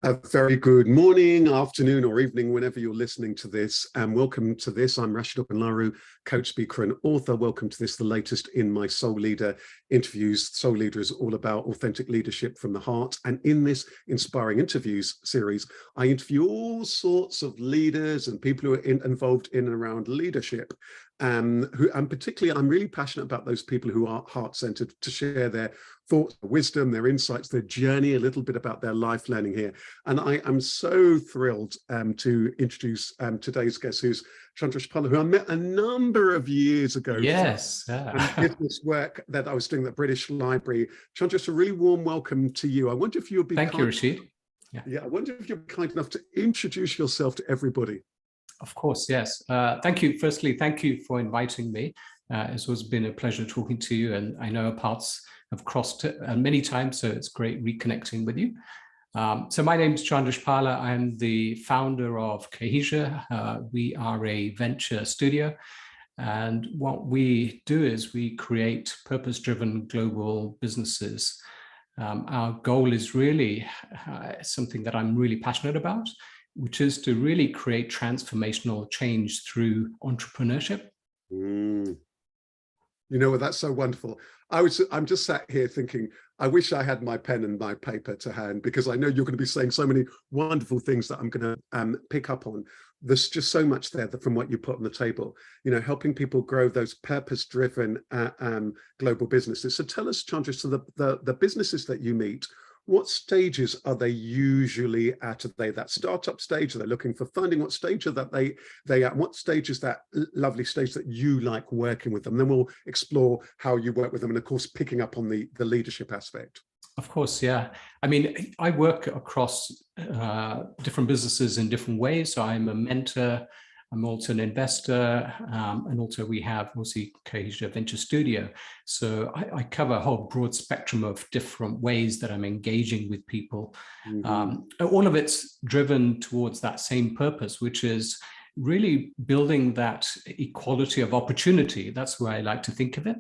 A very good morning, afternoon, or evening, whenever you're listening to this, and welcome to this. I'm Rasheed Ogunlaru, coach, speaker, and author. Welcome to this, the latest in my Soul Leader interviews. Soul Leader is all about authentic leadership from the heart, and in this inspiring interviews series, I interview all sorts of leaders and people who are involved in and around leadership. And particularly, I'm really passionate about those people who are heart-centered, to share their thoughts, wisdom, their insights, their journey, a little bit about their life learning here. And I am so thrilled to introduce today's guest, who's Chandresh Pala, who I met a number of years ago. Yes. Business work that I was doing at the British Library. Chandresh, a really warm welcome to you. I wonder if you would be Thank you, Rasheed. Yeah, I wonder if you're kind enough to introduce yourself to everybody. Of course, yes. Thank you. Firstly, thank you for inviting me. It's always been a pleasure talking to you, and I know our paths have crossed many times, so it's great reconnecting with you. So my name is Chandresh Pala. I'm the founder of Cohezia. We are a venture studio, and what we do is we create purpose-driven global businesses. Our goal is really something that I'm really passionate about, which is to really create transformational change through entrepreneurship. You know, that's so wonderful. I'm just sat here thinking, I wish I had my pen and my paper to hand, because I know you're going to be saying so many wonderful things that I'm going to pick up on. There's just so much there from what you put on the table, you know, helping people grow those purpose-driven global businesses. So tell us, Chandresh, so the businesses that you meet, what stages are they usually at? Are they that startup stage? Are they looking for funding? What stage are they at? What stage is that lovely stage that you like working with them? Then we'll explore how you work with them, and of course, picking up on the leadership aspect. Of course, yeah. I mean, I work across different businesses in different ways. So I'm a mentor, I'm also an investor, and also we have obviously Cohezia Venture Studio. So I cover a whole broad spectrum of different ways that I'm engaging with people. All of it's driven towards that same purpose, which is really building that equality of opportunity. That's where I like to think of it,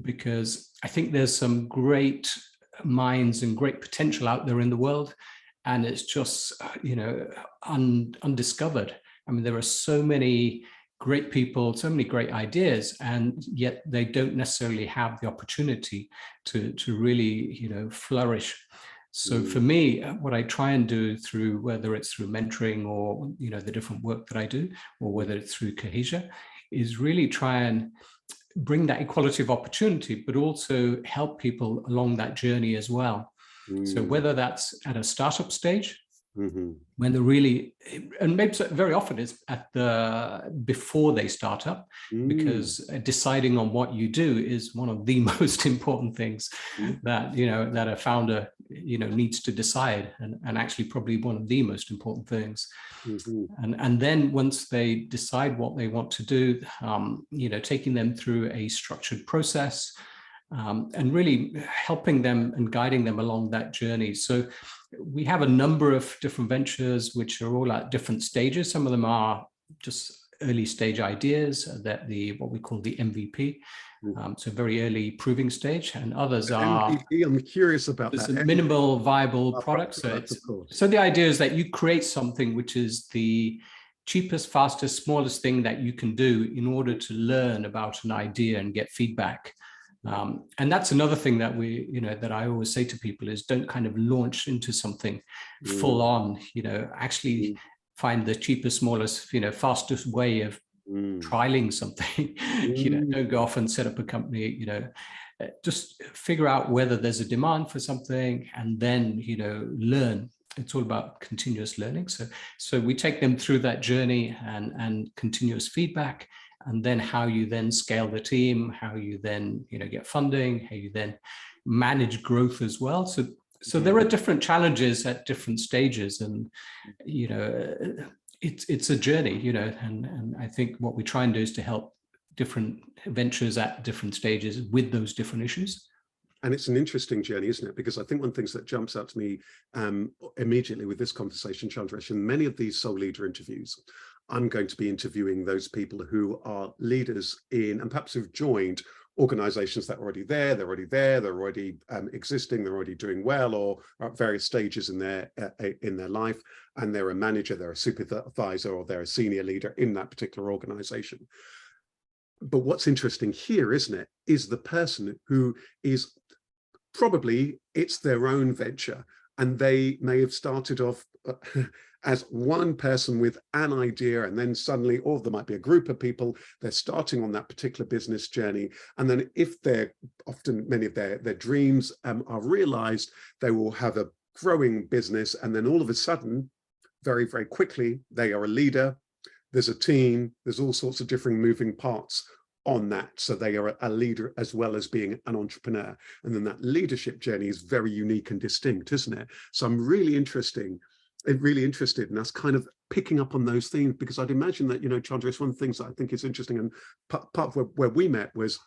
because I think there's some great minds and great potential out there in the world, and it's just, you know, undiscovered. I mean, there are so many great people, so many great ideas, and yet they don't necessarily have the opportunity to really, you know, flourish. So for me, what I try and do through, whether it's through mentoring or, you know, the different work that I do, or whether it's through Cohezia, is really try and bring that equality of opportunity, but also help people along that journey as well. So whether that's at a startup stage, when they're really, and maybe very often it's at before they start up, because deciding on what you do is one of the most important things that, you know, that a founder, you know, needs to decide, and actually probably one of the most important things. And then once they decide what they want to do, you know, taking them through a structured process, and really helping them and guiding them along that journey. So we have a number of different ventures which are all at different stages. Some of them are just early stage ideas, that what we call the MVP, so very early proving stage, and others are MVP, I'm curious about that. Minimal viable products. So the idea is that you create something which is the cheapest, fastest, smallest thing that you can do in order to learn about an idea and get feedback. And that's another thing that that I always say to people is, don't kind of launch into something full on, you know, actually find the cheapest, smallest, you know, fastest way of trialing something. You know, don't go off and set up a company, you know, just figure out whether there's a demand for something, and then, you know, learn. It's all about continuous learning. So we take them through that journey and continuous feedback, and then how you then scale the team, how you then, you know, get funding, how you then manage growth as well. So there are different challenges at different stages, and, you know, it's a journey, you know, and I think what we try and do is to help different ventures at different stages with those different issues. And it's an interesting journey, isn't it? Because I think one of the things that jumps out to me immediately with this conversation, Chandresh, in many of these Soul Leader interviews, I'm going to be interviewing those people who are leaders in, and perhaps who've joined organizations that are already there, they're already existing, they're already doing well, or are at various stages in their life, and they're a manager, they're a supervisor, or they're a senior leader in that particular organization. But what's interesting here, isn't it, is the person who is probably, it's their own venture, and they may have started off as one person with an idea, and then suddenly, or there might be a group of people, they're starting on that particular business journey. And then if they're often, many of their dreams are realized, they will have a growing business. And then all of a sudden, very, very quickly, they are a leader. There's a team, there's all sorts of different moving parts on that. So they are a leader as well as being an entrepreneur. And then that leadership journey is very unique and distinct, isn't it? So I'm really interested in us kind of picking up on those themes, because I'd imagine that, Chandresh, one of the things that I think is interesting, and part of where we met was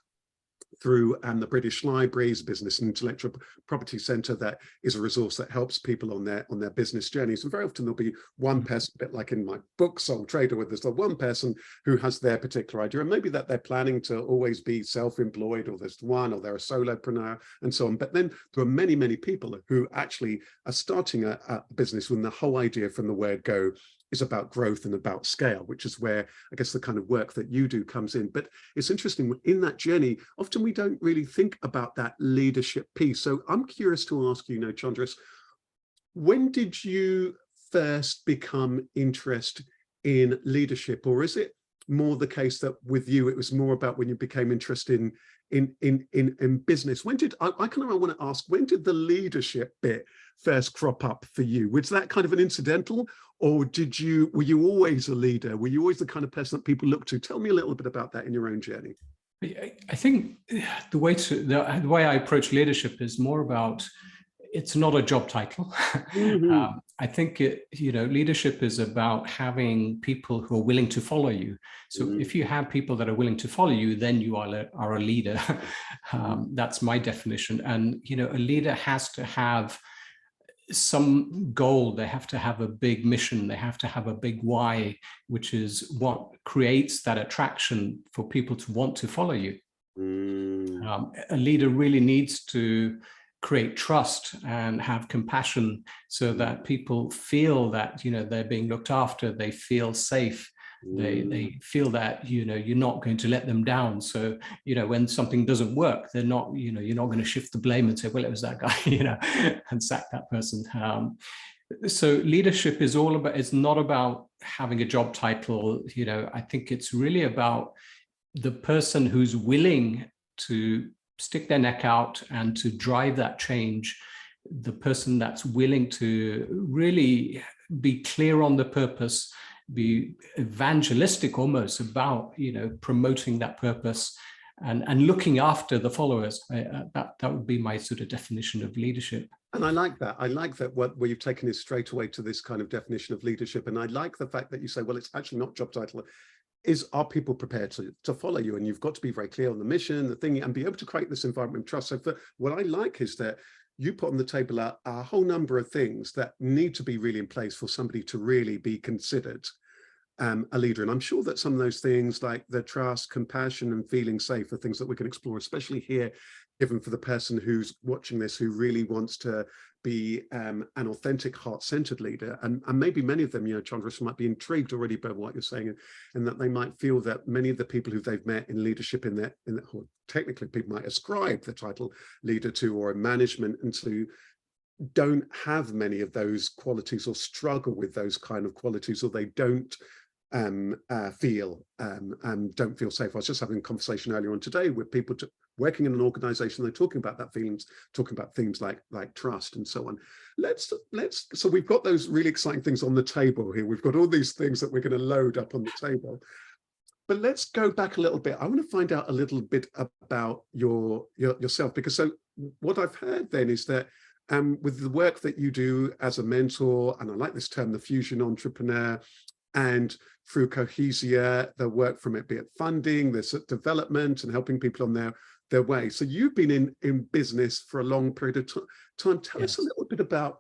through the British Library's Business and Intellectual Property Centre. That is a resource that helps people on their business journeys. And very often there'll be one person, a bit like in my book, Soul Trader, where there's the one person who has their particular idea, and maybe that they're planning to always be self-employed, or there's one, or they're a solopreneur and so on. But then there are many, many people who actually are starting a business when the whole idea from the word go is about growth and about scale, which is where I guess the kind of work that you do comes in. But it's interesting, in that journey, often we don't really think about that leadership piece. So I'm curious to ask you, Chandresh, when did you first become interested in leadership? Or is it more the case that with you, it was more about when you became interested in business? When did, I kind of want to ask, when did the leadership bit first crop up for you? Was that kind of an incidental, or were you always a leader? Were you always the kind of person that people look to? Tell me a little bit about that in your own journey. I think the way I approach leadership is more about, it's not a job title. Mm-hmm. I think leadership is about having people who are willing to follow you. So if you have people that are willing to follow you, then you are a leader. That's my definition. And a leader has to have some goal. They have to have a big mission. They have to have a big why, which is what creates that attraction for people to want to follow you. A leader really needs to create trust and have compassion, so that people feel that they're being looked after. They feel safe. They feel that you're not going to let them down. So when something doesn't work, they're not you're not going to shift the blame and say, well, it was that guy, and sack that person. So leadership is all about, it's not about having a job title. I think it's really about the person who's willing to stick their neck out and to drive that change, the person that's willing to really be clear on the purpose, be evangelistic almost about promoting that purpose, and looking after the followers. That would be my sort of definition of leadership. And I like that. I like that where you've taken us straight away to this kind of definition of leadership. And I like the fact that you say, well, it's actually not job title. Are people prepared to follow you? And you've got to be very clear on the mission, the thing, and be able to create this environment of trust. So what I like is that you put on the table a whole number of things that need to be really in place for somebody to really be considered a leader. And I'm sure that some of those things, like the trust, compassion, and feeling safe, are things that we can explore, especially here, given for the person who's watching this, who really wants to be an authentic, heart-centered leader. And maybe many of them, Chandresh, might be intrigued already by what you're saying, and that they might feel that many of the people who they've met in leadership, or technically people might ascribe the title leader to, or in management, and to don't have many of those qualities, or struggle with those kind of qualities, or they don't don't feel safe. I was just having a conversation earlier on today with people working in an organization. They're talking about talking about themes like trust and so on. So we've got those really exciting things on the table here. We've got all these things that we're going to load up on the table. But let's go back a little bit. I want to find out a little bit about yourself, because so what I've heard then is that with the work that you do as a mentor, and I like this term, the fusion entrepreneur, and through Cohezia, the work from it, be it funding, this development, and helping people on their way. So you've been in business for a long period of time. Tell us a little bit about,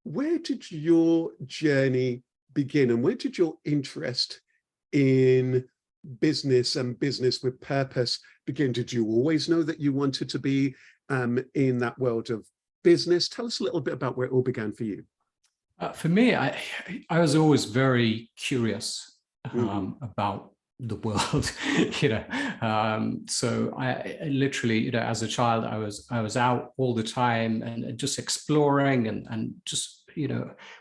where did your journey begin, and where did your interest in business and business with purpose begin? Did you always know that you wanted to be in that world of business? Tell us a little bit about where it all began for you. For me, I was always very curious about the world, so I literally, as a child, I was out all the time and just exploring and just,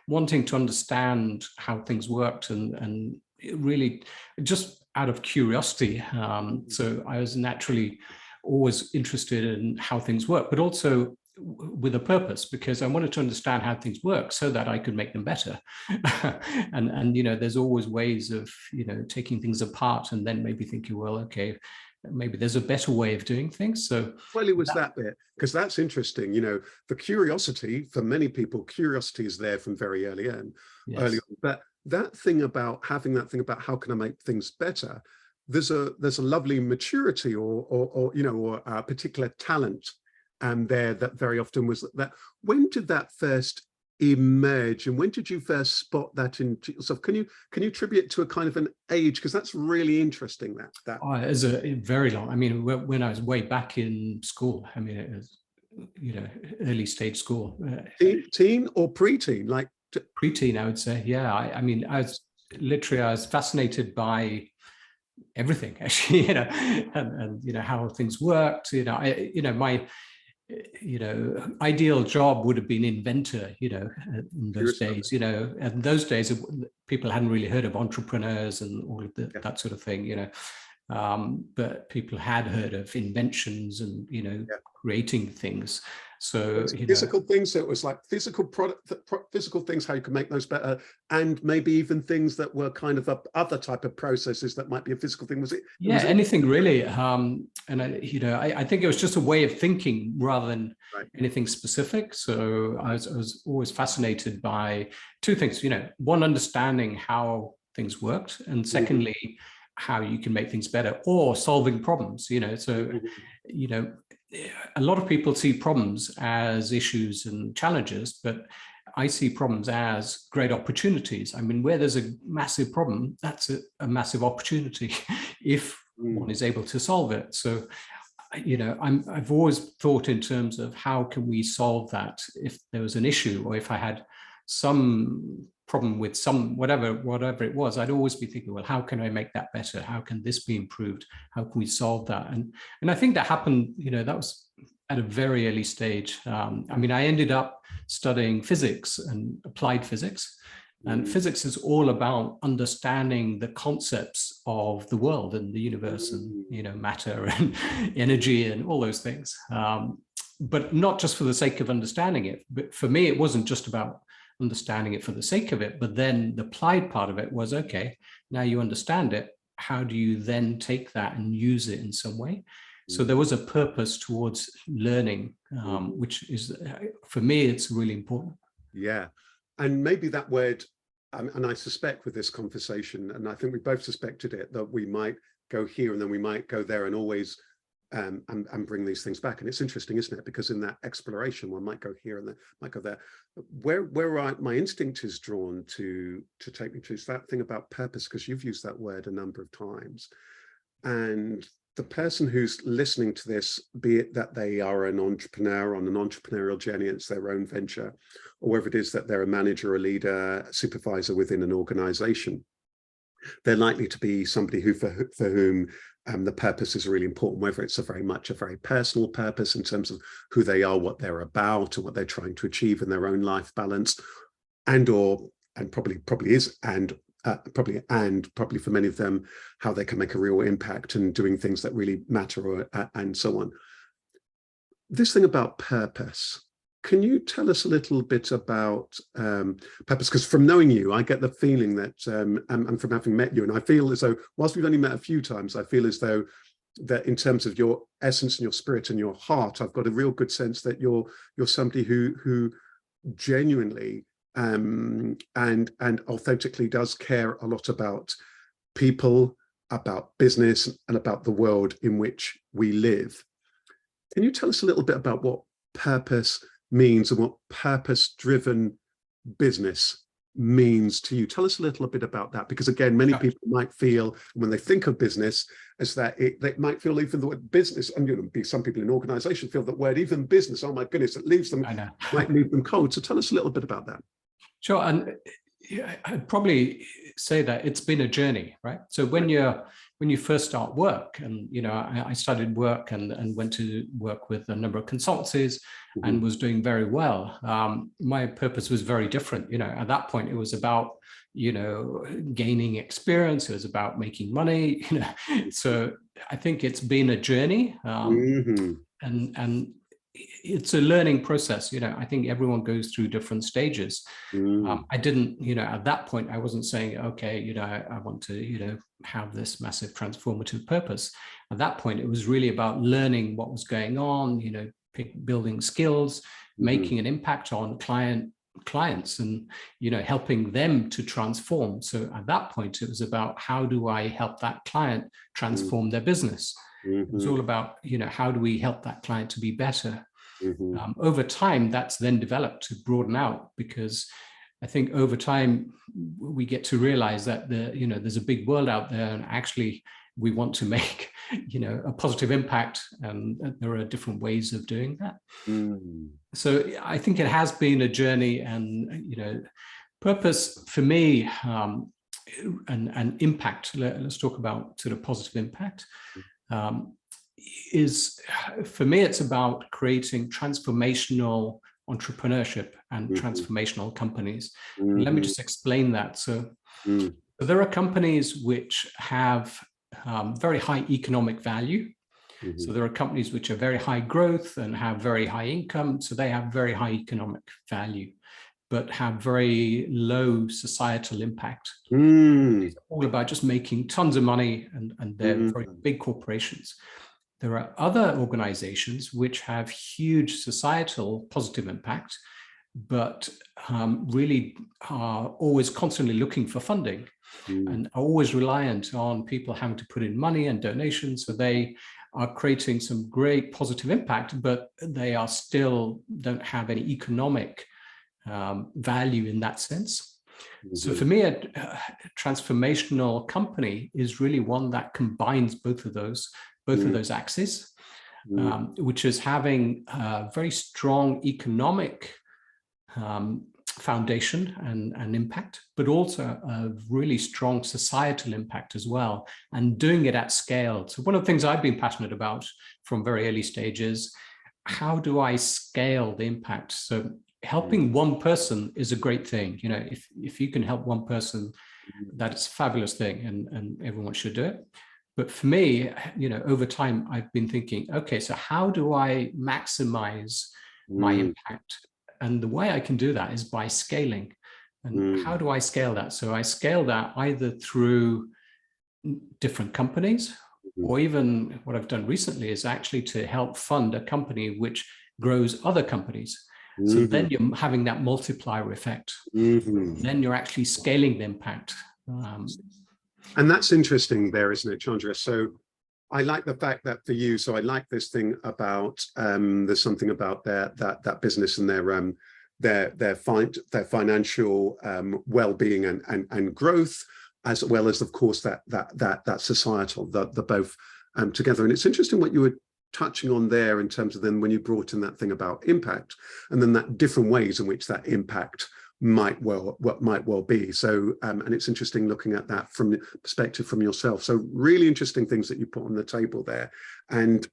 wanting to understand how things worked and really just out of curiosity. So I was naturally always interested in how things work, but also with a purpose, because I wanted to understand how things work so that I could make them better. and there's always ways of taking things apart and then maybe thinking, well, okay, maybe there's a better way of doing things. So well, it was that bit, because that's interesting. The curiosity, for many people, curiosity is there from very early on. yes. But that thing about having that thing about how can I make things better, there's a lovely maturity or a particular talent there that very often was that. When did that first emerge, and when did you first spot that in yourself? Can you attribute it to a kind of an age, because that's really interesting, that As a very long, I mean, when I was way back in school, I mean, it was early stage school, teen or pre-teen, like pre-teen, I would say. Yeah, I mean, I was fascinated by everything, actually, and how things worked. My ideal job would have been inventor, in those days, and those days people hadn't really heard of entrepreneurs and all of that sort of thing, but people had heard of inventions and, creating things. So physical things. So it was like physical physical things, how you can make those better, and maybe even things that were kind of other type of processes that might be a physical thing. Was it? Yeah, anything really. And I think it was just a way of thinking rather than anything specific. So I was always fascinated by two things. One, understanding how things worked, and secondly, how you can make things better or solving problems. So a lot of people see problems as issues and challenges, but I see problems as great opportunities. I mean, where there's a massive problem, that's a massive opportunity if one is able to solve it. So, I've always thought in terms of how can we solve that if there was an issue, or if I had some problem with whatever it was, I'd always be thinking, well, how can I make that better? How can this be improved? How can we solve that? And I think that happened, that was at a very early stage. I mean, I ended up studying physics and applied physics. And physics is all about understanding the concepts of the world and the universe and, matter and energy and all those things. But not just for the sake of understanding it. But for me, it wasn't just about understanding it for the sake of it, but then the applied part of it was, okay, now you understand it, how do you then take that and use it in some way? So there was a purpose towards learning, which is, for me, it's really important. Yeah. And maybe that word, and I suspect with this conversation, and I think we both suspected it, that we might go here and then we might go there and always and bring these things back. And it's interesting, isn't it? Because in that exploration, one might go here and then might go there. Where my instinct is drawn to take me to is that thing about purpose, because you've used that word a number of times. And the person who's listening to this, be it that they are an entrepreneur on an entrepreneurial journey, it's their own venture, or whether it is that they're a manager, a leader, a supervisor within an organization, they're likely to be somebody for whom the purpose is really important, whether it's very much a very personal purpose in terms of who they are, what they're about, or what they're trying to achieve in their own life balance, probably for many of them, how they can make a real impact and doing things that really matter, and so on. This thing about purpose, can you tell us a little bit about purpose? Because from knowing you, I get the feeling that, and from having met you, and I feel as though, whilst we've only met a few times, I feel as though that in terms of your essence and your spirit and your heart, I've got a real good sense that you're somebody who genuinely and authentically does care a lot about people, about business, and about the world in which we live. Can you tell us a little bit about what purpose means and what purpose-driven business means to you. Tell us a little bit about that, because again, many people might feel when they think of business as that they might feel even the word business, and some people in organizations feel that word even business, oh my goodness, it leaves them, might leave them cold. So tell us a little bit about that. Sure. And I'd probably say that it's been a journey, right? So when you first start work, and I started work and went to work with a number of consultancies and was doing very well. My purpose was very different. At that point, it was about gaining experience. It was about making money. So I think it's been a journey, and it's a learning process. I think everyone goes through different stages. I didn't, at that point, I wasn't saying, okay, I want to, have this massive transformative purpose. At that point, it was really about learning what was going on, building skills, making an impact on clients and, helping them to transform. So at that point, it was about how do I help that client transform their business? It was all about, how do we help that client to be better? Over time, that's then developed to broaden out, because I think over time we get to realize that there's a big world out there, and actually we want to make a positive impact, and there are different ways of doing that. So I think it has been a journey, and purpose for me, and impact. Let's talk about sort of positive impact. Is for me, it's about creating transformational entrepreneurship and transformational companies. Let me just explain that. So there are companies which have very high economic value. So there are companies which are very high growth and have very high income. So they have very high economic value, but have very low societal impact. It's all about just making tons of money, and they're very big corporations. There are other organizations which have huge societal positive impact, but really are always constantly looking for funding and are always reliant on people having to put in money and donations. So they are creating some great positive impact, but they are still don't have any economic value in that sense. So for me, a transformational company is really one that combines both of those axes, which is having a very strong economic foundation and impact, but also a really strong societal impact as well, and doing it at scale. So one of the things I've been passionate about from very early stages, how do I scale the impact? So helping one person is a great thing. If you can help one person, that's a fabulous thing, and everyone should do it. But for me, over time, I've been thinking, okay, so how do I maximize my impact? And the way I can do that is by scaling. And how do I scale that? So I scale that either through different companies, or even what I've done recently is actually to help fund a company which grows other companies. So then you're having that multiplier effect. Then you're actually scaling the impact. And that's interesting there, isn't it, Chandresh? So I like the fact that for you, so I like this thing about there's something about that business and their financial well-being and growth, as well as, of course, that societal, the both together. And it's interesting what you were touching on there in terms of then when you brought in that thing about impact, and then that different ways in which that impact might well be. So and it's interesting looking at that from the perspective from yourself. So really interesting things that you put on the table there, and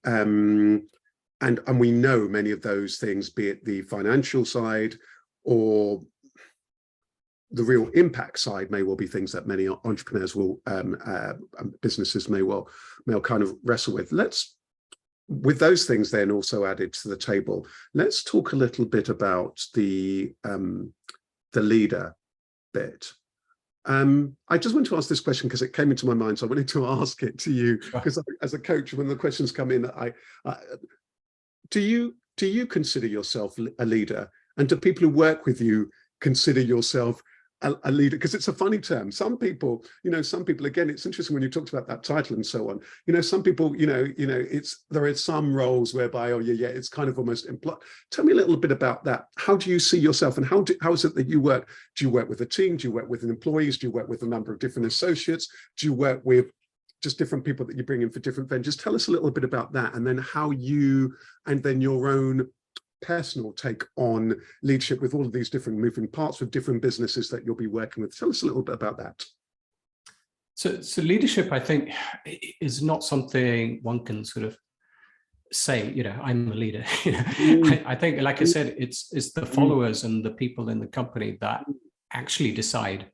we know many of those things, be it the financial side or the real impact side, may well be things that many entrepreneurs will businesses may well kind of wrestle with. With those things then also added to the table, let's talk a little bit about the leader bit. I just want to ask this question because it came into my mind, so I wanted to ask it to you, because as a coach, when the questions come in, do you consider yourself a leader, and do people who work with you consider yourself a leader? Because it's a funny term. Some people, again, it's interesting when you talked about that title and so on. Some people, there are some roles whereby, it's kind of almost implied. Tell me a little bit about that. How do you see yourself, and how is it that you work? Do you work with a team? Do you work with employees? Do you work with a number of different associates? Do you work with just different people that you bring in for different ventures? Tell us a little bit about that, and then how you, and then your own personal take on leadership with all of these different moving parts with different businesses that you'll be working with. Tell us a little bit about that. So leadership, I think, is not something one can sort of say, I'm a leader. I think, like I said, it's the followers and the people in the company that actually decide,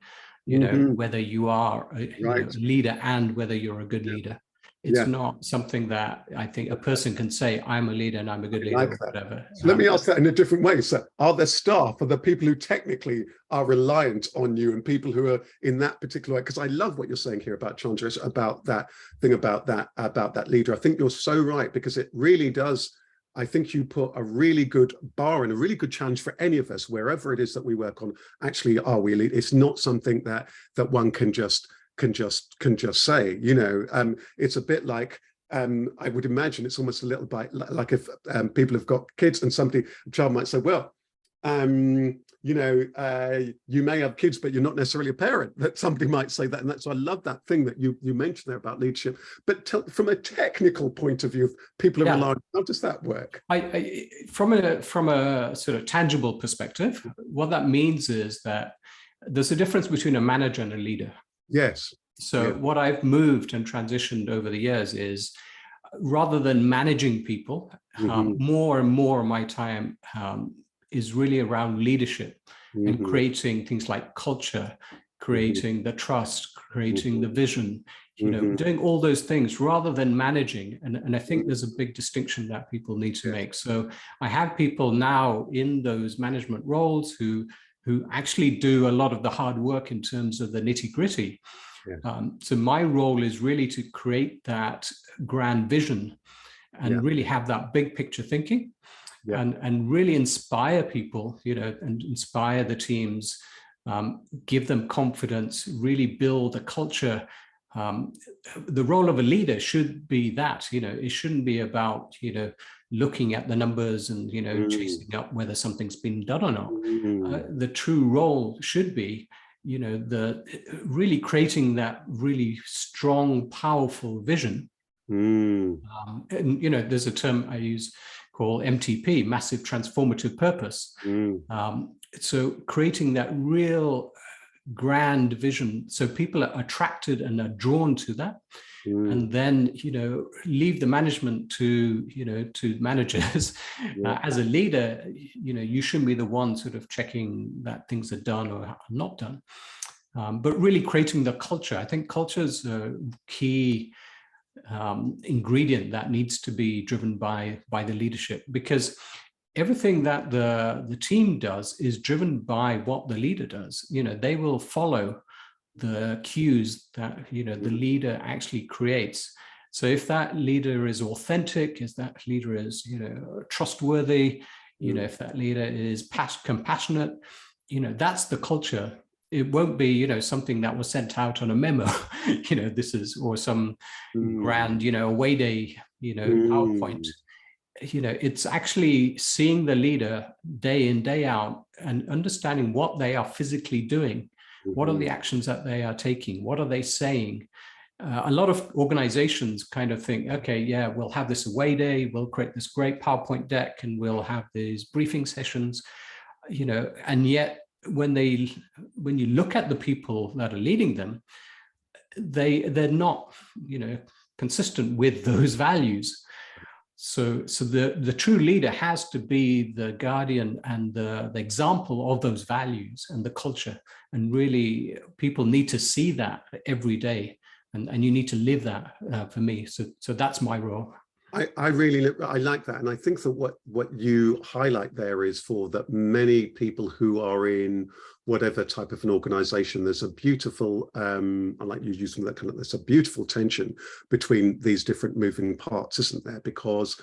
whether you are a leader and whether you're a good leader. It's not something that I think a person can say, I'm a leader and I'm a good leader, or whatever. So let me ask that in a different way. So are there staff, are the people who technically are reliant on you and people who are in that particular way? Because I love what you're saying here about Chandresh, about that thing, about that leader. I think you're so right, because it really does. I think you put a really good bar and a really good challenge for any of us, wherever it is that we work on. Actually, are we a leader? It's not something that one can just say, it's a bit like, I would imagine it's almost a little bit like if people have got kids and a child might say, well, you may have kids, but you're not necessarily a parent. That somebody might say that, and that's, so I love that thing that you mentioned there about leadership. But from a technical point of view, people are relying. How does that work? From a sort of tangible perspective, what that means is that there's a difference between a manager and a leader. Yes. So what I've moved and transitioned over the years is, rather than managing people, more and more of my time is really around leadership and creating things like culture, creating the trust, creating the vision, doing all those things rather than managing. And I think there's a big distinction that people need to make. So I have people now in those management roles who actually do a lot of the hard work in terms of the nitty-gritty. So my role is really to create that grand vision and really have that big picture thinking and really inspire people, and inspire the teams, give them confidence, really build a culture. The role of a leader should be that, it shouldn't be about, looking at the numbers and, chasing up whether something's been done or not. The true role should be, the really creating that really strong, powerful vision. And, there's a term I use called MTP, massive transformative purpose. So creating that real grand vision, so people are attracted and are drawn to that. And then, leave the management to managers. As a leader, you shouldn't be the one sort of checking that things are done or not done, but really creating the culture. I think culture is a key ingredient that needs to be driven by the leadership, because everything that the team does is driven by what the leader does. They will follow the cues that the leader actually creates. So if that leader is authentic, if that leader is trustworthy, if that leader is compassionate, that's the culture. It won't be something that was sent out on a memo, this is, or some grand away day PowerPoint. It's actually seeing the leader day in, day out, and understanding what they are physically doing. What are the actions that they are taking? What are they saying? A lot of organizations kind of think, okay, we'll have this away day, we'll create this great PowerPoint deck, and we'll have these briefing sessions, and yet when you look at the people that are leading them, they're not, consistent with those values. So the true leader has to be the guardian and the example of those values and the culture. And really, people need to see that every day. And you need to live that for me. So that's my role. I like that. And I think that what you highlight there is for that many people who are in whatever type of an organization, there's a beautiful, I like you using that there's a beautiful tension between these different moving parts, isn't there? Because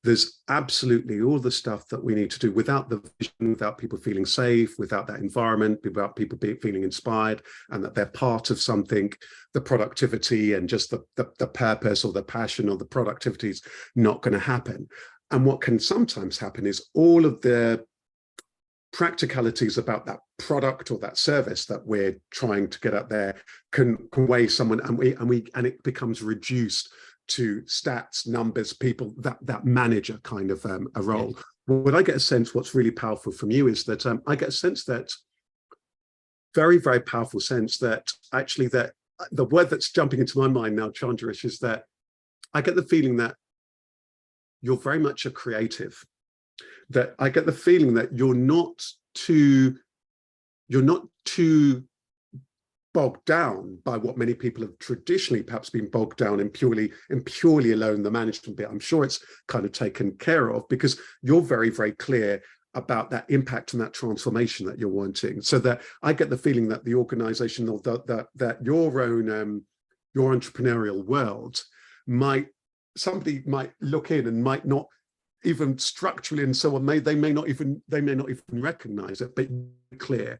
there's absolutely all the stuff that we need to do without the vision, without people feeling safe, without that environment, without people feeling inspired and that they're part of something. The productivity and just the purpose or the passion or the productivity is not going to happen. And what can sometimes happen is all of the practicalities about that product or that service that we're trying to get out there can weigh someone, and it becomes reduced to stats, numbers, people, that manager kind of a role. Yes. What I get a sense, what's really powerful from you is that I get a sense that very, very powerful sense that actually that the word that's jumping into my mind now, Chandresh, is that I get the feeling that you're very much a creative. That I get the feeling that you're not too bogged down by what many people have traditionally perhaps been bogged down in purely alone the management bit. I'm sure it's kind of taken care of because you're very, very clear about that impact and that transformation that you're wanting. So that I get the feeling that the organization or that your own your entrepreneurial world somebody might look in and might not even structurally and so on, they may not even recognize it, but clear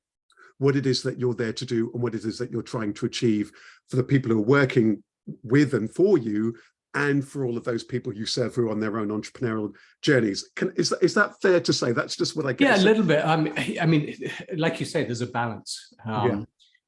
what it is that you're there to do and what it is that you're trying to achieve for the people who are working with and for you, and for all of those people you serve who are on their own entrepreneurial journeys. Is that fair to say? That's just what I get. Yeah, a little bit. I mean, like you say, there's a balance.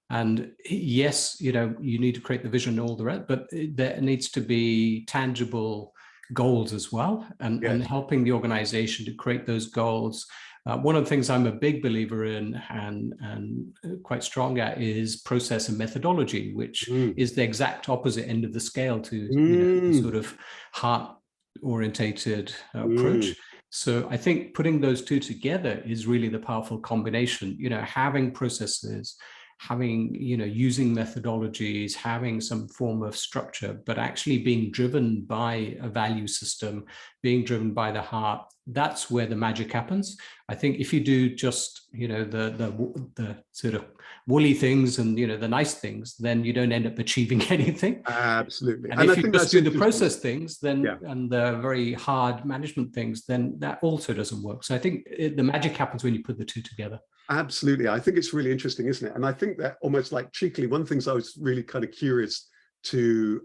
And yes, you need to create the vision and all the rest, but there needs to be tangible goals as well, and helping the organization to create those goals. One of the things I'm a big believer in and quite strong at is process and methodology, which is the exact opposite end of the scale to the sort of heart-orientated approach. So I think putting those two together is really the powerful combination. Having processes, having, using methodologies, having some form of structure, but actually being driven by a value system, being driven by the heart. That's where the magic happens. I think if you do just, the sort of woolly things and, the nice things, then you don't end up achieving anything. Absolutely. And if you just do the process things, then and the very hard management things, then that also doesn't work. So I think the magic happens when you put the two together. Absolutely. I think it's really interesting, isn't it? And I think that almost like cheekily, one of the things I was really kind of curious to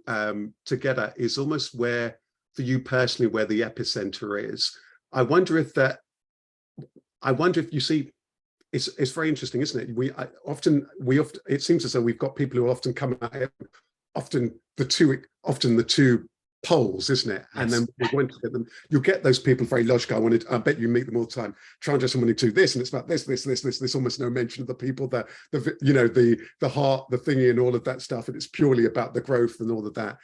get at is almost where, for you personally, where the epicenter is. I wonder if you see, it's very interesting, isn't it? Often it seems as though we've got people who often come at it, often the two poles, isn't it? Yes. And then we're going to get them. You'll get those people very logical. I bet you meet them all the time. Try and just someone to do this, and it's about this. There's almost no mention of the people, the heart, the thingy, and all of that stuff. And it's purely about the growth and all of that.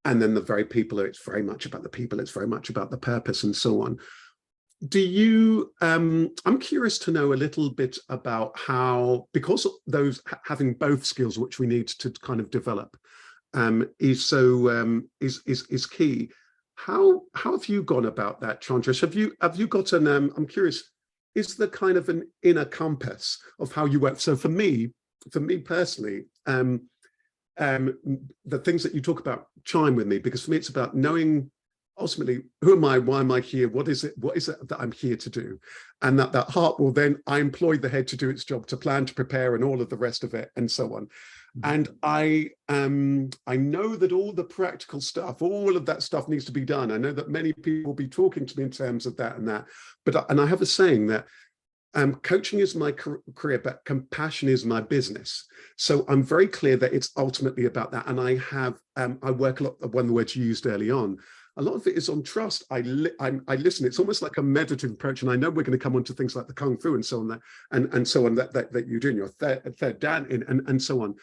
And then the very people, it's very much about the people. It's very much about the purpose and so on. Do you? I'm curious to know a little bit about how, because those having both skills, which we need to kind of develop, is key. How have you gone about that, Chandresh? Have you got an? I'm curious. Is there kind of an inner compass of how you work? So for me personally, the things that you talk about chime with me, because for me it's about knowing ultimately who am I, why am I here, what is it that I'm here to do, and that heart will then, I employ the head to do its job, to plan, to prepare, and all of the rest of it, and so on. And I know that all the practical stuff, all of that stuff needs to be done. I know that many people will be talking to me in terms of that and that, and I have a saying that coaching is my career, but compassion is my business. So I'm very clear that it's ultimately about that. And I work a lot, one of the words you used early on, a lot of it is on trust. I listen. It's almost like a meditative approach, and I know we're going to come on to things like the kung fu and so on, and so on that you do in your third dan and so on.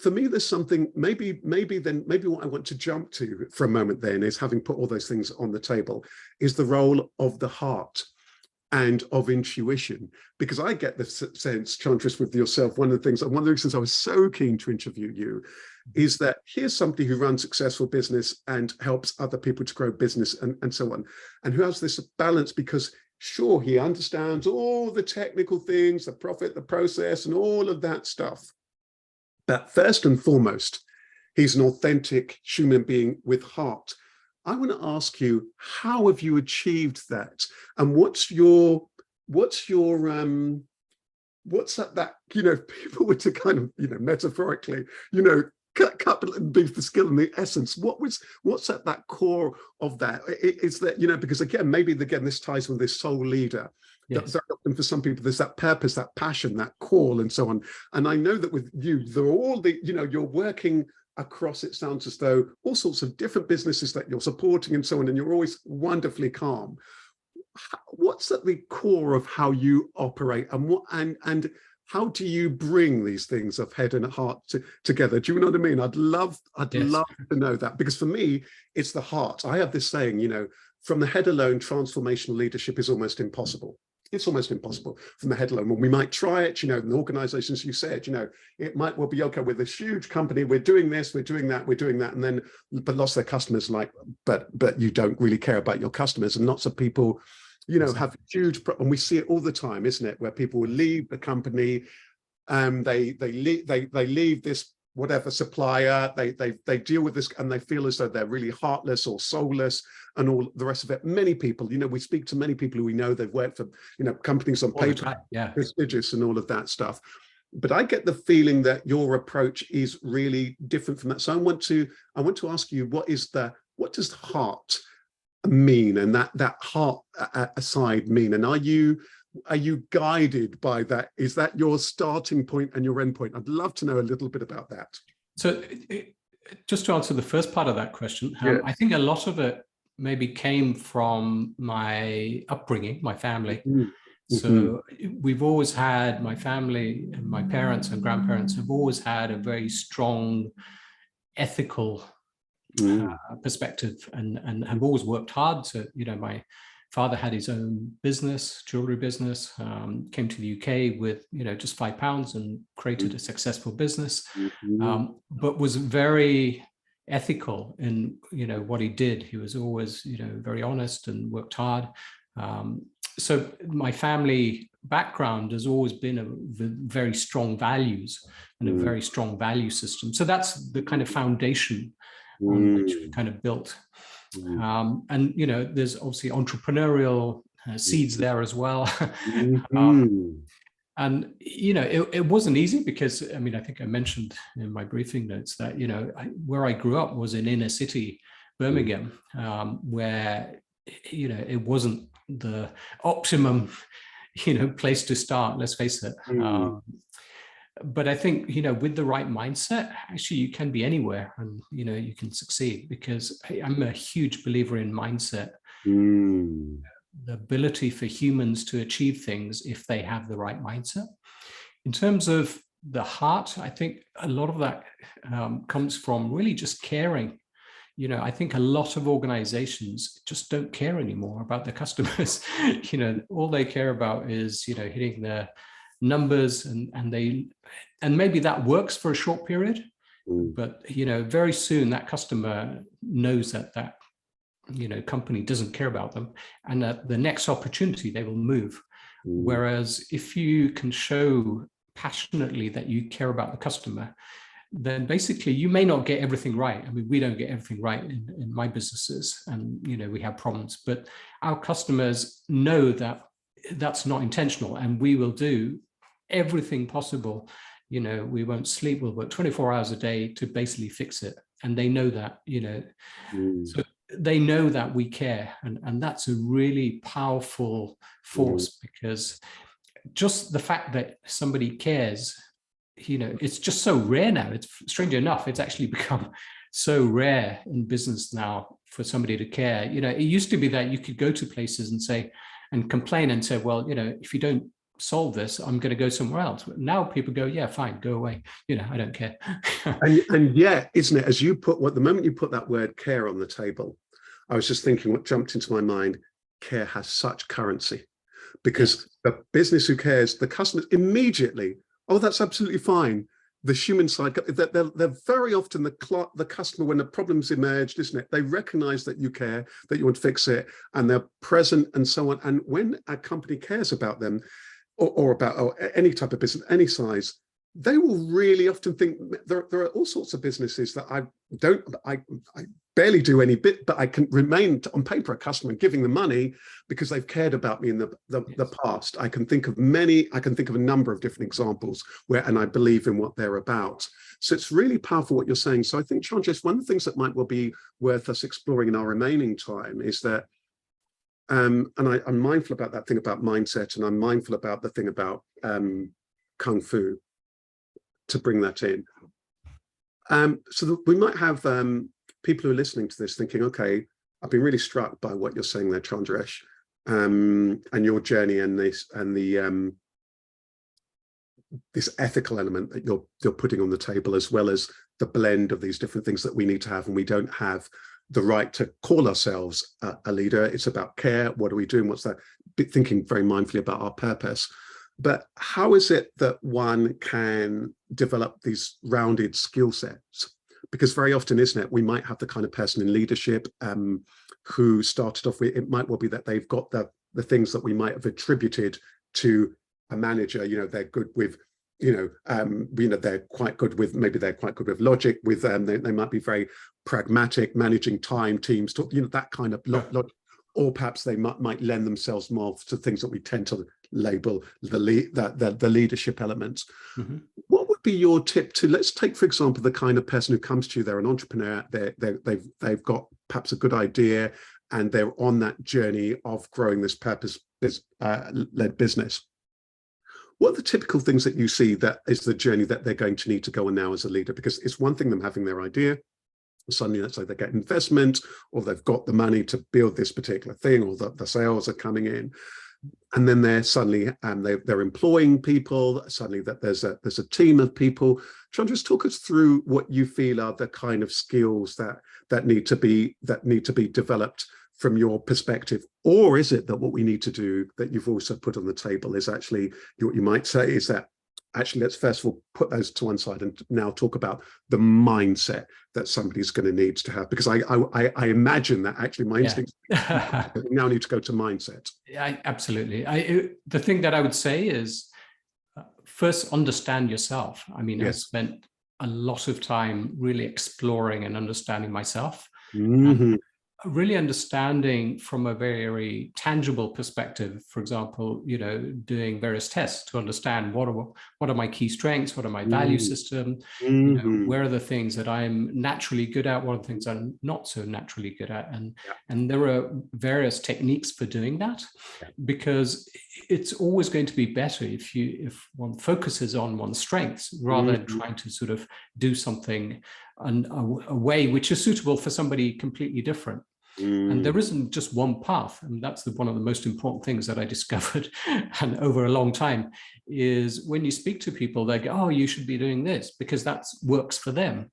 For me, there's something maybe what I want to jump to for a moment then is, having put all those things on the table, is the role of the heart and of intuition. Because I get the sense, Chandresh, with yourself, one of the reasons I was so keen to interview you is that here's somebody who runs successful business and helps other people to grow business and so on, and who has this balance, because sure, he understands all the technical things, the profit, the process, and all of that stuff. But first and foremost, he's an authentic human being with heart. I want to ask you, how have you achieved that? And what's that, if people were to kind of, metaphorically, cut and beef the skill and the essence, what's at that core of that? Is that, because again, this ties with this soul leader. Yes. That often for some people, there's that purpose, that passion, that call, and so on. And I know that with you, there are all the, you're working across, it sounds as though, all sorts of different businesses that you're supporting and so on, and you're always wonderfully calm. What's at the core of how you operate, and how do you bring these things of head and heart together? Do you know what I mean? I'd love to know that, because for me, it's the heart. I have this saying, from the head alone, transformational leadership is almost impossible. It's almost impossible from the head alone. Well, we might try it, in organizations, you said, it might well be, okay, we're this huge company, we're doing this, we're doing that, and then, but lots of their customers but you don't really care about your customers. And lots of people, have huge, and we see it all the time, isn't it? Where people will leave the company, they leave this whatever supplier, they deal with this, and they feel as though they're really heartless or soulless and all the rest of it. Many people, we speak to many people who we know, they've worked for, companies on paper, prestigious and all of that stuff. But I get the feeling that your approach is really different from that. So I want to ask you, what does heart mean, and that heart aside mean? And are you guided by that? Is that your starting point and your end point? I'd love to know a little bit about that. So just to answer the first part of that question, I think a lot of it maybe came from my upbringing, my family. So we've always had, my family and my parents and grandparents have always had a very strong ethical perspective, and have always worked hard. So, my father had his own business, jewelry business, came to the UK with, just £5 and created a successful business, but was very ethical in, what he did. He was always, very honest and worked hard. So my family background has always been a very strong values and a very strong value system. So that's the kind of foundation on which we kind of built. And, there's obviously entrepreneurial seeds there as well. And, it wasn't easy because, I think I mentioned in my briefing notes that, where I grew up was in inner city Birmingham, where, it wasn't the optimum, place to start, let's face it. But I think, with the right mindset, actually, you can be anywhere and, you can succeed, because I'm a huge believer in mindset. The ability for humans to achieve things if they have the right mindset. In terms of the heart, I think a lot of that comes from really just caring. I think a lot of organizations just don't care anymore about their customers. All they care about is, hitting their numbers, and maybe that works for a short period, but very soon that customer knows that company doesn't care about them, and at the next opportunity they will move. Whereas if you can show passionately that you care about the customer, then basically you may not get everything right. We don't get everything right in my businesses, and we have problems, but our customers know that that's not intentional, and we will do everything possible. We won't sleep, we'll work 24 hours a day to basically fix it. And they know that, so they know that we care. And that's a really powerful force, because just the fact that somebody cares, it's just so rare now. It's, strangely enough, it's actually become so rare in business now for somebody to care. It used to be that you could go to places and say, and complain and say, well, if you don't solve this, I'm going to go somewhere else. But now people go, yeah, fine, go away. I don't care. and yeah, isn't it? As you put, the moment you put that word care on the table, I was just thinking what jumped into my mind, care has such currency, because the business who cares, the customers immediately, oh, that's absolutely fine. The human side, they're very often the customer, when the problem's emerged, isn't it? They recognize that you care, that you want to fix it, and they're present and so on. And when a company cares about them, or about any type of business, any size, they will really often think, there are all sorts of businesses that I barely do any bit, but I can remain on paper a customer and giving them money because they've cared about me in the past. I can think of a number of different examples where, and I believe in what they're about. So it's really powerful what you're saying. So I think, Chandresh, one of the things that might well be worth us exploring in our remaining time is that, and I'm mindful about that thing about mindset, and I'm mindful about the thing about Kung Fu, to bring that in. So that we might have people who are listening to this thinking, okay, I've been really struck by what you're saying there, Chandresh, and your journey and this ethical element that you're putting on the table, as well as the blend of these different things that we need to have, and we don't have the right to call ourselves a leader. It's about care. What are we doing? What's that? Thinking very mindfully about our purpose. But how is it that one can develop these rounded skill sets? Because very often, isn't it, we might have the kind of person in leadership who started off with, it might well be that they've got the things that we might have attributed to a manager. You know, they're good with, they're quite good with, maybe they're quite good with logic, with they might be very pragmatic, managing time, teams, that kind of logic. Or perhaps they might lend themselves more to things that we tend to label the leadership elements. Mm-hmm. What would be your tip to, let's take, for example, the kind of person who comes to you, they're an entrepreneur, they've got perhaps a good idea, and they're on that journey of growing this purpose-led business. What are the typical things that you see that is the journey that they're going to need to go on now as a leader? Because it's one thing them having their idea, suddenly let's say they get investment, or they've got the money to build this particular thing, or the sales are coming in, and then they're suddenly they're employing people, suddenly that there's a team of people. Chandresh, talk us through what you feel are the kind of skills that need to be developed from your perspective. Or is it that what we need to do, that you've also put on the table, is actually what you might say is that actually, let's first of all put those to one side and now talk about the mindset that somebody's going to need to have, because I imagine that actually my instinct now need to go to mindset. Absolutely. The thing that I would say is first understand yourself. I mean, yes. I spent a lot of time really exploring and understanding myself. Mm-hmm. Really understanding from a very tangible perspective, for example, doing various tests to understand what are my key strengths, what are my value system, where are the things that I'm naturally good at, what are the things I'm not so naturally good at, and there are various techniques for doing that, because it's always going to be better if one focuses on one's strengths rather than trying to sort of do something a way which is suitable for somebody completely different. And there isn't just one path. And that's one of the most important things that I discovered and over a long time is when you speak to people, they go, oh, you should be doing this because that works for them.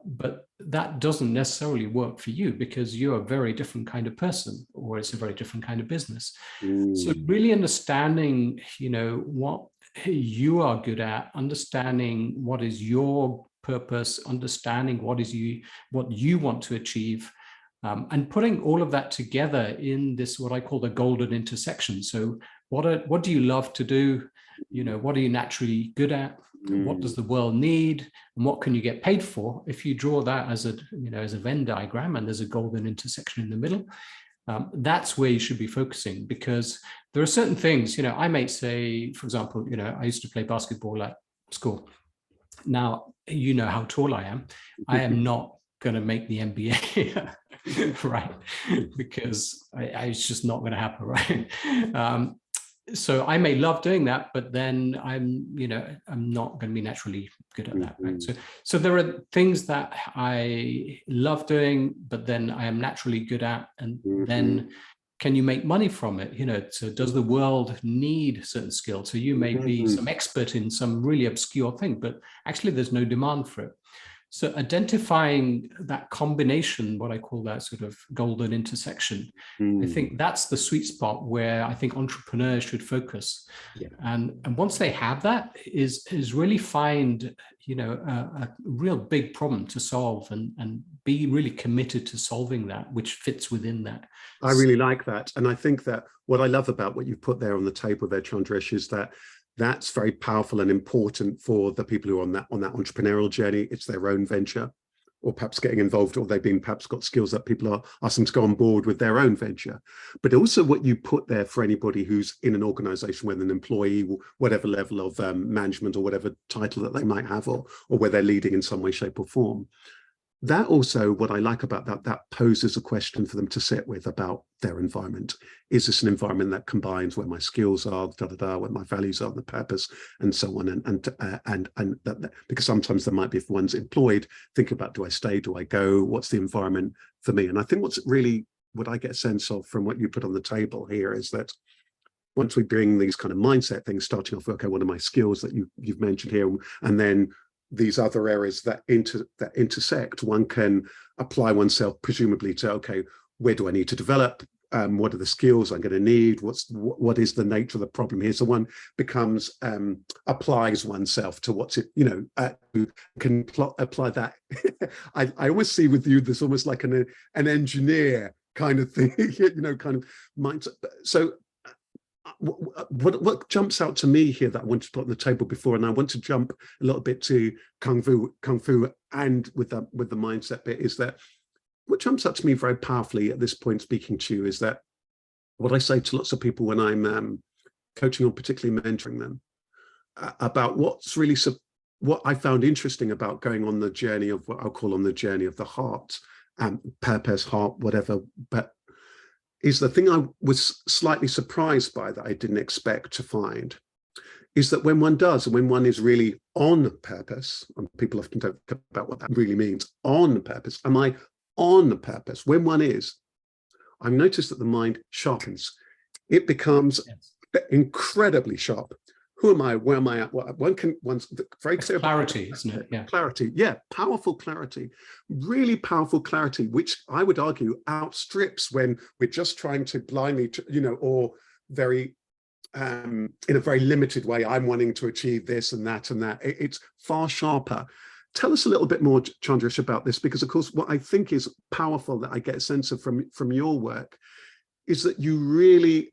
But that doesn't necessarily work for you because you're a very different kind of person, or it's a very different kind of business. So really understanding, what you are good at, understanding what is your purpose, understanding what you want to achieve, and putting all of that together in this, what I call the golden intersection. So what do you love to do? What are you naturally good at? What does the world need? And what can you get paid for? If you draw that as a Venn diagram, and there's a golden intersection in the middle, that's where you should be focusing, because there are certain things, I might say, for example, I used to play basketball at school. Now, you know how tall I am. I am not going to make the NBA, right? Because it's just not going to happen, right? So I may love doing that, but then I'm not going to be naturally good at that, right? So there are things that I love doing, but then I am naturally good at, and then can you make money from it? So does the world need certain skills? So you may be some expert in some really obscure thing, but actually there's no demand for it. So identifying that combination, what I call that sort of golden intersection, I think that's the sweet spot where I think entrepreneurs should focus. Yeah. And once they have that, is really find, a real big problem to solve and be really committed to solving that, which fits within that. I really like that. And I think that what I love about what you've put there on the table there, Chandresh, is that that's very powerful and important for the people who are on that entrepreneurial journey. It's their own venture. or perhaps getting involved, or they've been perhaps got skills that people are asking to go on board with their own venture. But also what you put there for anybody who's in an organization, whether an employee, whatever level of management or whatever title that they might have, or where they're leading in some way, shape or form. That also, what I like about that, that poses a question for them to sit with about their environment. Is this an environment that combines where my skills are, where my values are, the purpose, and so on, and that, because sometimes there might be, if one's employed, think about, do I stay, do I go, what's the environment for me? And I think what's really, what I get a sense of from what you put on the table here is that once we bring these kind of mindset things, starting off, okay, what are my skills that you've mentioned here, and then these other areas that intersect, one can apply oneself presumably to, okay, where do I need to develop? What are the skills I'm going to need? What is the nature of the problem here? So one becomes applies oneself to what's it, can apply that. I always see with you this almost like an engineer kind of thing, kind of mindset. So what jumps out to me here that I want to put on the table before, and I want to jump a little bit to kung fu, and with the mindset bit, is that what jumps out to me very powerfully at this point, speaking to you, is that what I say to lots of people when I'm coaching or particularly mentoring them about what's really what I found interesting about going on the journey of what I'll call on the journey of the heart, purpose, heart, whatever, but is the thing I was slightly surprised by that I didn't expect to find, is that when one does, and when one is really on purpose, and people often don't think about what that really means, on purpose, am I on purpose? When one is, I've noticed that the mind sharpens. It becomes incredibly sharp. Who am I? Where am I at? One's very clear. Clarity, isn't it? Yeah. Clarity. Yeah. Powerful clarity. Really powerful clarity, which I would argue outstrips when we're just trying to blindly, or very, in a very limited way, I'm wanting to achieve this and that and that. It's far sharper. Tell us a little bit more, Chandresh, about this, because of course, what I think is powerful that I get a sense of from your work is that you really,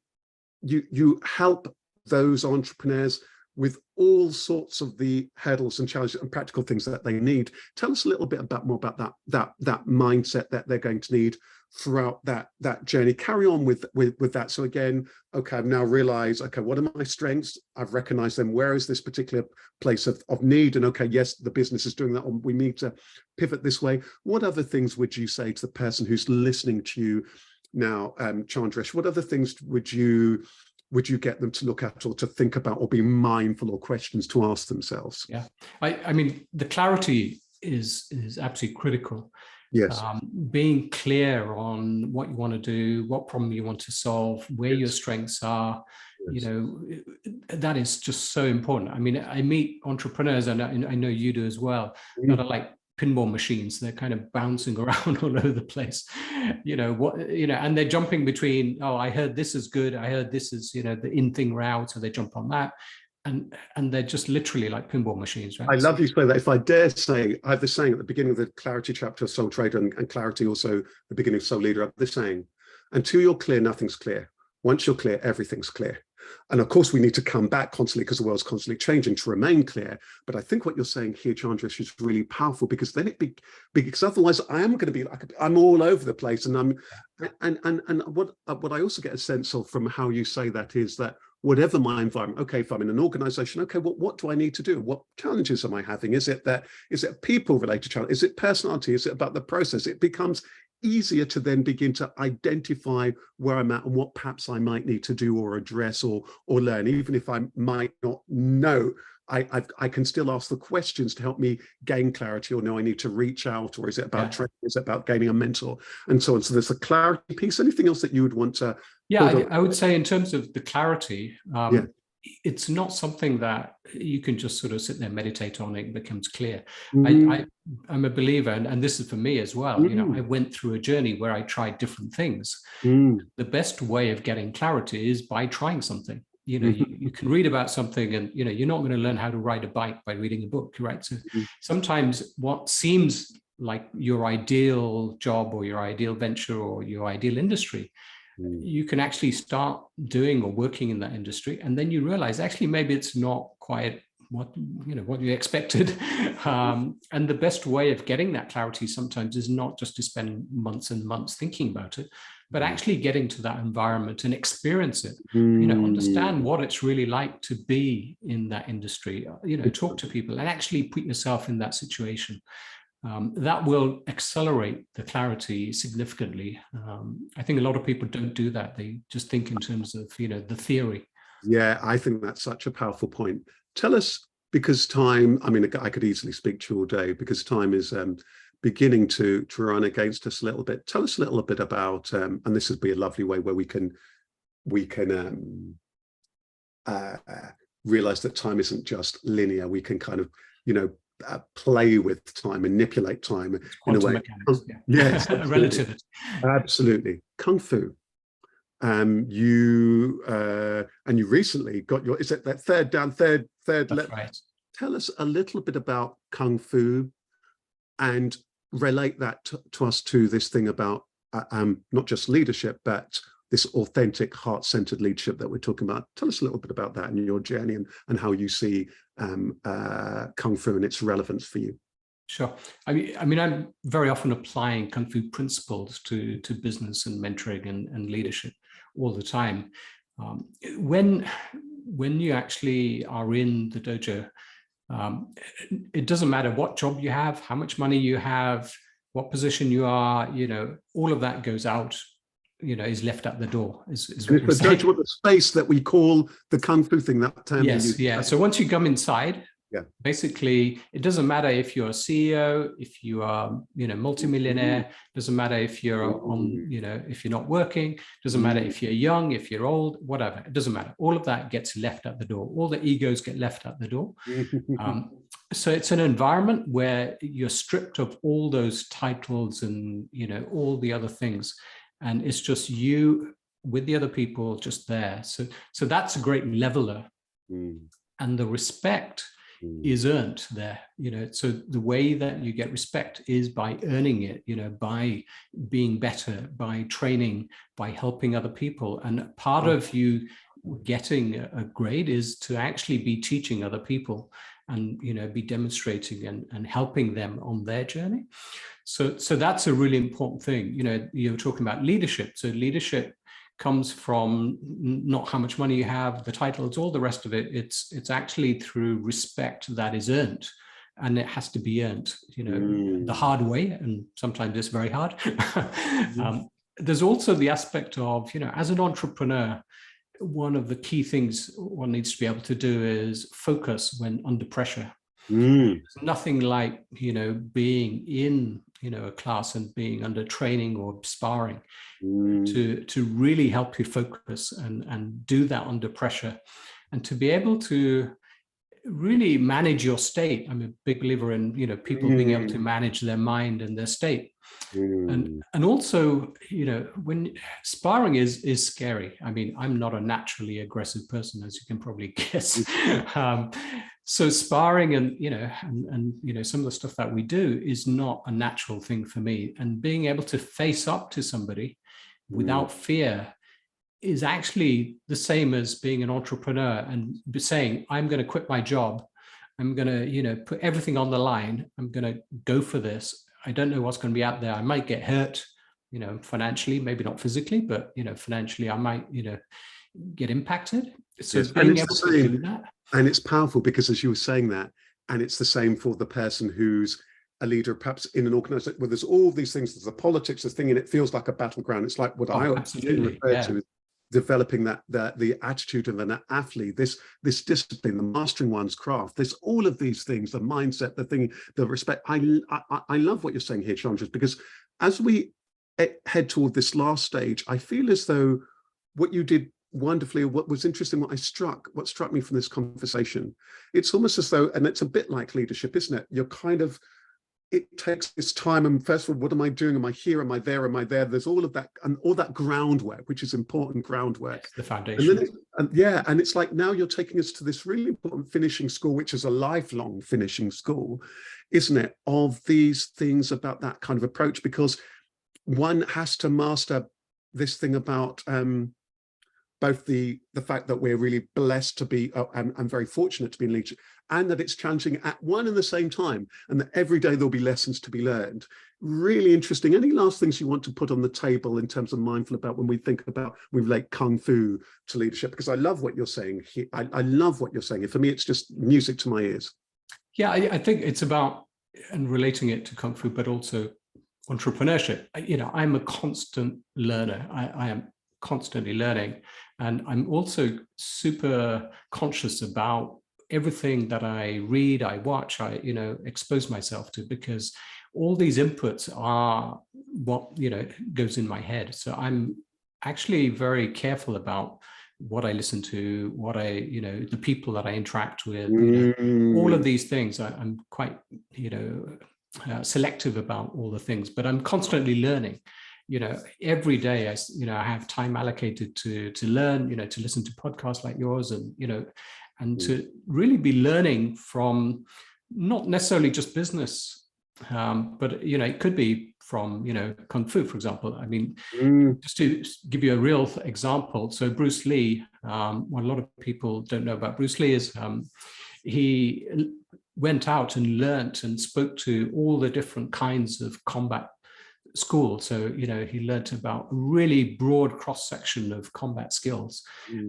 you help those entrepreneurs with all sorts of the hurdles and challenges and practical things that they need. Tell us a little bit more about that mindset that they're going to need throughout that journey. Carry on with that. So again, okay, I've now realized, okay, what are my strengths? I've recognized them. Where is this particular place of need? And okay, yes, the business is doing that. We need to pivot this way. What other things would you say to the person who's listening to you now, Chandresh? What other things would you get them to look at, or to think about, or be mindful, or questions to ask themselves? Yeah, I mean, the clarity is absolutely critical. Yes. Being clear on what you want to do, what problem you want to solve, where your strengths are, that is just so important. I mean, I meet entrepreneurs, and I know you do as well, that are like pinball machines. They're kind of bouncing around all over the place, and they're jumping between, oh, I heard this is good, I heard this is, the in thing route, so they jump on that. And they're just literally like pinball machines, right? I love you say that. If I dare say, I have this saying at the beginning of the Clarity chapter of Soul Trader, and Clarity also the beginning of Soul Leader, I have this saying, until you're clear, nothing's clear. Once you're clear, everything's clear. And of course, we need to come back constantly because the world's constantly changing to remain clear. But I think what you're saying here, Chandresh, is really powerful, because then because otherwise I am going to be like, I'm all over the place. And what I also get a sense of from how you say that is that whatever my environment, okay, if I'm in an organization, okay, what do I need to do? What challenges am I having? Is it people related challenge? Is it personality? Is it about the process? It becomes easier to then begin to identify where I'm at and what perhaps I might need to do or address or learn, even if I might not know. I can still ask the questions to help me gain clarity, or no, I need to reach out, or is it about training? Is it about gaining a mentor, and so on? So there's the clarity piece. Anything else that you would want to? Yeah, I would say in terms of the clarity, it's not something that you can just sort of sit there, meditate on, it becomes clear. I'm a believer, and this is for me as well. I went through a journey where I tried different things. The best way of getting clarity is by trying something. You can read about something, and you're not going to learn how to ride a bike by reading a book, right? So sometimes what seems like your ideal job or your ideal venture or your ideal industry, you can actually start doing or working in that industry, and then you realize actually maybe it's not quite what you expected. And the best way of getting that clarity sometimes is not just to spend months and months thinking about it, but actually getting to that environment and experience it, understand what it's really like to be in that industry, talk to people and actually put yourself in that situation. That will accelerate the clarity significantly. I think a lot of people don't do that. They just think in terms of, the theory. Yeah, I think that's such a powerful point. Tell us, because time, I mean, I could easily speak to you all day, because time is beginning to run against us a little bit. Tell us a little bit about, and this would be a lovely way where we can realize that time isn't just linear. We can kind of, play with time, manipulate time in a way. Mechanics, yeah. Yes, Relativity. Absolutely. Kung Fu. You recently got your, is it that third That's right. Tell us a little bit about Kung Fu and relate that to us to this thing about not just leadership, but this authentic, heart-centered leadership that we're talking about. Tell us a little bit about that and your journey and how you see Kung Fu and its relevance for you. Sure. I mean, I'm very often applying Kung Fu principles to business and mentoring and leadership all the time. When you actually are in the dojo, it doesn't matter what job you have, how much money you have, what position you are, all of that goes out, is left at the door. Is what we say. The space that we call the Kung Fu thing, that term. Yes, yeah. So once you come inside, yeah, basically, it doesn't matter if you're a CEO, if you are, multimillionaire, doesn't matter if you're on, if you're not working, doesn't matter if you're young, if you're old, whatever, it doesn't matter. All of that gets left at the door. All the egos get left at the door. So it's an environment where you're stripped of all those titles and, all the other things. And it's just you with the other people just there. So that's a great leveler. And the respect is earned there, so the way that you get respect is by earning it, by being better, by training, by helping other people. And part of you getting a grade is to actually be teaching other people and, be demonstrating and helping them on their journey. So that's a really important thing. You're talking about leadership. So leadership comes from not how much money you have, the titles, all the rest of it. It's actually through respect that is earned, and it has to be earned, the hard way, and sometimes it's very hard. There's also the aspect of, as an entrepreneur, one of the key things one needs to be able to do is focus when under pressure. There's nothing like, being in, a class and being under training or sparring to really help you focus and do that under pressure, and to be able to really manage your state. I'm a big believer in, people being able to manage their mind and their state. And also, when sparring is scary. I mean, I'm not a naturally aggressive person, as you can probably guess. So sparring and some of the stuff that we do is not a natural thing for me. And being able to face up to somebody without fear is actually the same as being an entrepreneur and saying, I'm going to quit my job. I'm going to, put everything on the line. I'm going to go for this. I don't know what's going to be out there. I might get hurt, financially, maybe not physically, but, financially, I might, get impacted. So yes, being able to do that. And it's powerful because, as you were saying that, and it's the same for the person who's a leader, perhaps in an organization where there's all these things, there's the politics, the thing, and it feels like a battleground. It's like what I absolutely refer to as developing the attitude of an athlete, this discipline, the mastering one's craft, there's all of these things, the mindset, the thing, the respect. I love what you're saying here, Chandresh, because as we head toward this last stage, I feel as though what you did wonderfully, what was interesting, what struck me from this conversation, it's almost as though, and it's a bit like leadership, isn't it? You're kind of, it takes this time, and first of all, what am I doing? Am I here? Am I there? Am I there? There's all of that, and all that groundwork, which is important groundwork. The foundation. And it's like now you're taking us to this really important finishing school, which is a lifelong finishing school, isn't it? Of these things about that kind of approach, because one has to master this thing about both the fact that we're really blessed to be, and very fortunate to be in leadership, and that it's challenging at one and the same time, and that every day there'll be lessons to be learned. Really interesting. Any last things you want to put on the table in terms of mindful about when we think about, we relate Kung Fu to leadership? Because I love what you're saying. I love what you're saying. And for me, it's just music to my ears. Yeah, I think it's about, and relating it to Kung Fu, but also entrepreneurship. I'm a constant learner. I am constantly learning. And I'm also super conscious about everything that I read, I watch, I expose myself to, because all these inputs are what goes in my head. So I'm actually very careful about what I listen to, what the people that I interact with, all of these things. I'm quite selective about all the things, but I'm constantly learning. Every day I have time allocated to learn, to listen to podcasts like yours, and to really be learning from not necessarily just business, but it could be from Kung Fu, for example. I mean, just to give you a real example, so Bruce Lee, what a lot of people don't know about Bruce Lee is he went out and learnt and spoke to all the different kinds of combat school. So, he learnt about a really broad cross-section of combat skills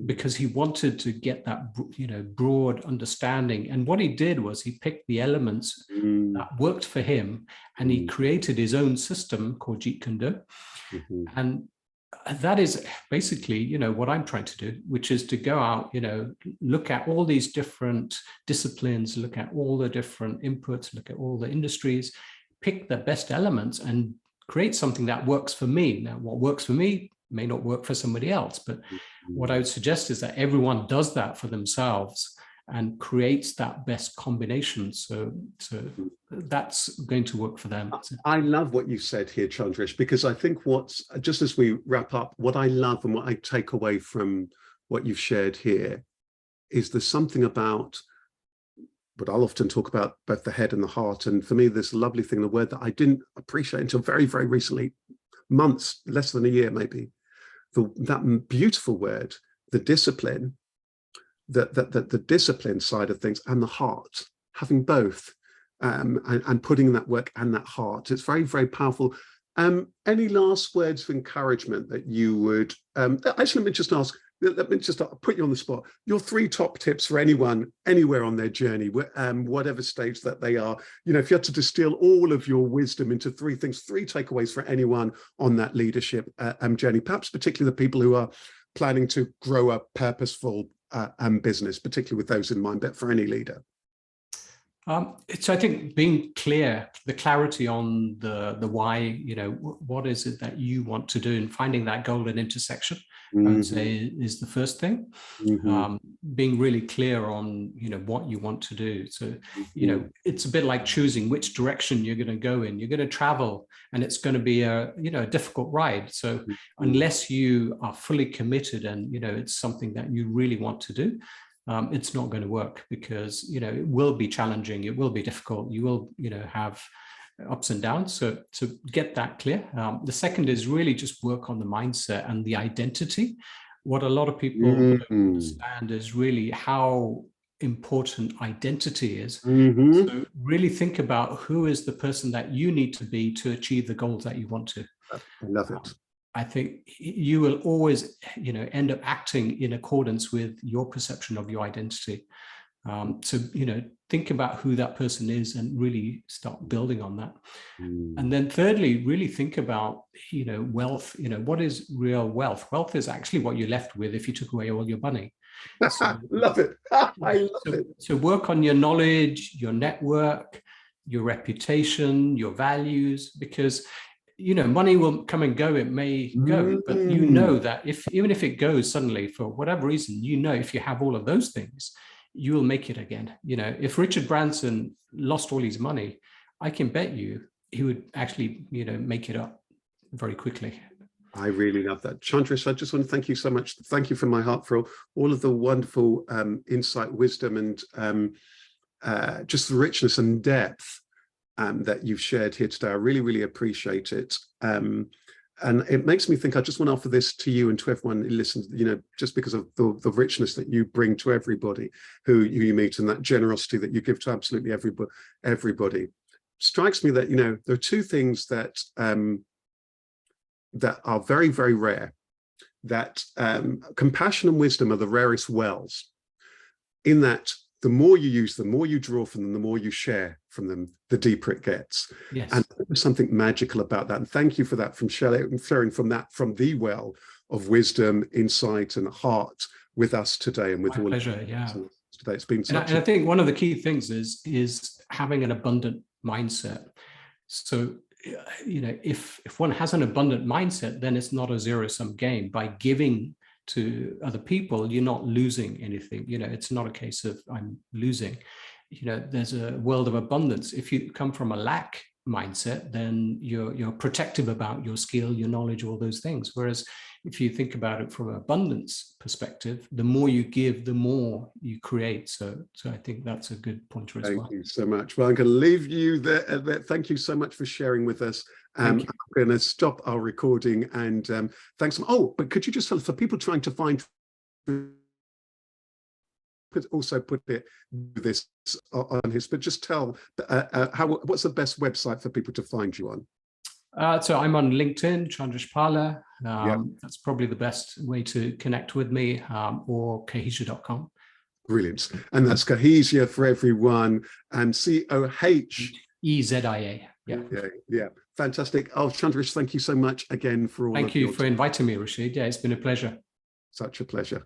because he wanted to get that, broad understanding. And what he did was he picked the elements that worked for him, and he created his own system called Jeet Kune Do. And that is basically, what I'm trying to do, which is to go out, look at all these different disciplines, look at all the different inputs, look at all the industries, pick the best elements and create something that works for me. Now, what works for me may not work for somebody else, but what I would suggest is that everyone does that for themselves and creates that best combination. So that's going to work for them. I love what you said here, Chandresh, because I think just as we wrap up, what I love and what I take away from what you've shared here is there's something about, but I'll often talk about both the head and the heart. And for me, this lovely thing, the word that I didn't appreciate until very, very recently, months, less than a year, maybe, that beautiful word, the discipline, the discipline side of things and the heart, having both, and putting that work and that heart. It's very, very powerful. Any last words of encouragement that you would, actually, let me just put you on the spot. Your 3 top tips for anyone, anywhere on their journey, whatever stage that they are. If you had to distill all of your wisdom into 3 things, 3 takeaways for anyone on that leadership journey, perhaps particularly the people who are planning to grow a purposeful business, particularly with those in mind, but for any leader. So I think being clear, the clarity on the why, what is it that you want to do, and finding that golden intersection, I would say is the first thing. Being really clear on, what you want to do. So, it's a bit like choosing which direction you're going to go in. You're going to travel, and it's going to be a difficult ride. So unless you are fully committed and, it's something that you really want to do, it's not going to work, because it will be challenging, it will be difficult, you will have ups and downs. So to get that clear. The second is really just work on the mindset and the identity. What a lot of people don't understand is really how important identity is. So really think about who is the person that you need to be to achieve the goals that you want to. I love it. I think you will always, end up acting in accordance with your perception of your identity. So, think about who that person is and really start building on that. And then thirdly, really think about, wealth. What is real wealth? Wealth is actually what you're left with if you took away all your money. So, love it. I love it. So work on your knowledge, your network, your reputation, your values, because money will come and go, it may go, but that even if it goes suddenly for whatever reason, if you have all of those things, you will make it again. If Richard Branson lost all his money, I can bet you he would actually, make it up very quickly. I really love that. Chandresh, I just want to thank you so much. Thank you from my heart for all of the wonderful insight, wisdom, and just the richness and depth that you've shared here today. I really, really appreciate it. And it makes me think, I just want to offer this to you and to everyone who listens, just because of the richness that you bring to everybody who you meet, and that generosity that you give to absolutely everybody. Strikes me that, there are two things that that are very, very rare, that compassion and wisdom are the rarest wells, in that the more you use them, the more you draw from them, the more you share from them, the deeper it gets. Yes. And there's something magical about that. And thank you for that, from sharing from the well of wisdom, insight, and heart with us today, and with My all pleasure. Yeah. Today. It's been such and I think one of the key things is having an abundant mindset. So, if one has an abundant mindset, then it's not a zero-sum game. By giving to other people, you're not losing anything. It's not a case of I'm losing. There's a world of abundance. If you come from a lack mindset, then you're protective about your skill, your knowledge, all those things. Whereas if you think about it from an abundance perspective, the more you give, the more you create. So I think that's a good pointer as well. Thank you so much. Well, I'm going to leave you there. Thank you so much for sharing with us. I'm going to stop our recording, and thanks. Oh, but could you just tell, for people trying to find, also put this on his, but just tell what's the best website for people to find you on? So I'm on LinkedIn, Chandresh Pala. That's probably the best way to connect with me, or cohezia.com. Brilliant. And that's Cohezia for everyone, and COHEZIA. Yeah. Fantastic. Oh, Chandresh, thank you so much again for all of your time. Thank you for inviting me, Rasheed. Yeah, it's been a pleasure. Such a pleasure.